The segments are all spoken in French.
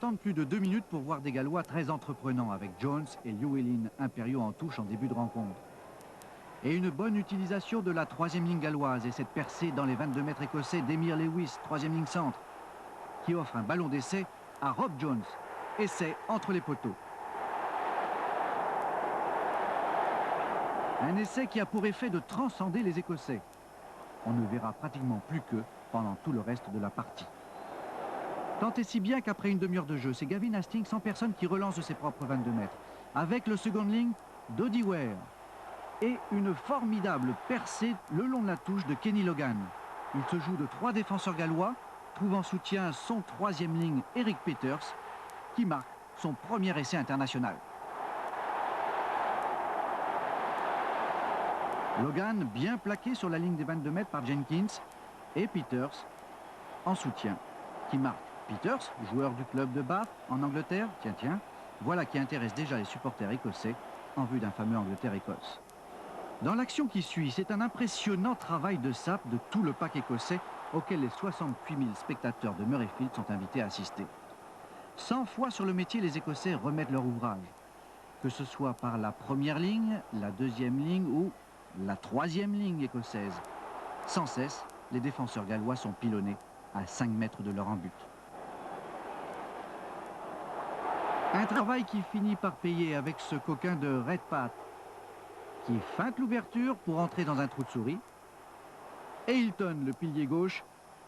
attendre plus de 2 minutes pour voir des Gallois très entreprenants avec Jones et Llewellyn impériaux en touche en début de rencontre. Et une bonne utilisation de la troisième ligne galloise et cette percée dans les 22 mètres écossais d'Emir Lewis, troisième ligne centre, qui offre un ballon d'essai à Rob Jones. Essai entre les poteaux. Un essai qui a pour effet de transcender les Écossais. On ne verra pratiquement plus qu'eux pendant tout le reste de la partie. Tant et si bien qu'après une demi-heure de jeu, c'est Gavin Hastings en personne qui relance de ses propres 22 mètres. Avec le second ligne d'Odie Ware. Et une formidable percée le long de la touche de Kenny Logan. Il se joue de 3 défenseurs gallois, trouve en soutien son troisième ligne Eric Peters, qui marque son premier essai international. Logan bien plaqué sur la ligne des 22 mètres par Jenkins et Peters en soutien, qui marque. Peters, joueur du club de Bath en Angleterre, tiens, voilà qui intéresse déjà les supporters écossais en vue d'un fameux Angleterre-Écosse. Dans l'action qui suit, c'est un impressionnant travail de sape de tout le pack écossais auquel les 68 000 spectateurs de Murrayfield sont invités à assister. 100 fois sur le métier, les Écossais remettent leur ouvrage, que ce soit par la première ligne, la deuxième ligne ou la troisième ligne écossaise. Sans cesse, les défenseurs gallois sont pilonnés à 5 mètres de leur embut. Un travail qui finit par payer avec ce coquin de Redpath qui feinte l'ouverture pour entrer dans un trou de souris. Et Hilton, le pilier gauche,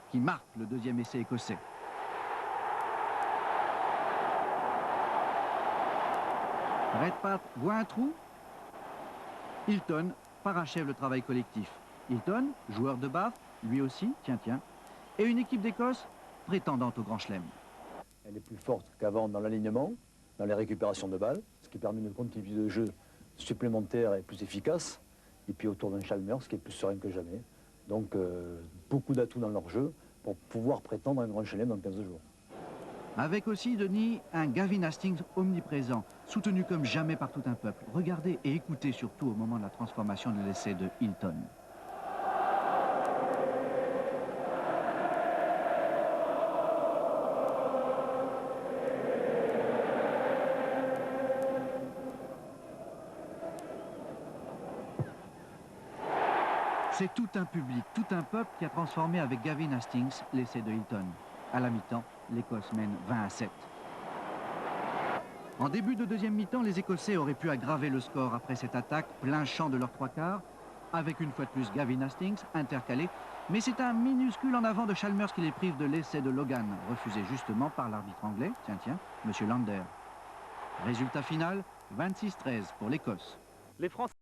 qui marque le deuxième essai écossais. Redpath voit un trou. Hilton parachève le travail collectif. Hilton, joueur de Bath, lui aussi, tiens, et une équipe d'Écosse prétendante au Grand Chelem. Elle est plus forte qu'avant dans l'alignement, dans les récupérations de balles, ce qui permet une continuité de jeu supplémentaire et plus efficace. Et puis autour d'un Chalmers qui est plus serein que jamais. Donc beaucoup d'atouts dans leur jeu pour pouvoir prétendre à un Grand Chelem dans 15 jours. Avec aussi, Denis, un Gavin Hastings omniprésent, soutenu comme jamais par tout un peuple. Regardez et écoutez surtout au moment de la transformation de l'essai de Hilton. C'est tout un public, tout un peuple qui a transformé avec Gavin Hastings l'essai de Hilton. À la mi-temps, l'Écosse mène 20-7. En début de deuxième mi-temps, les Écossais auraient pu aggraver le score après cette attaque, plein champ de leurs 3/4, avec une fois de plus Gavin Hastings intercalé. Mais c'est un minuscule en avant de Chalmers qui les prive de l'essai de Logan, refusé justement par l'arbitre anglais, tiens, M. Lander. Résultat final, 26-13 pour l'Écosse.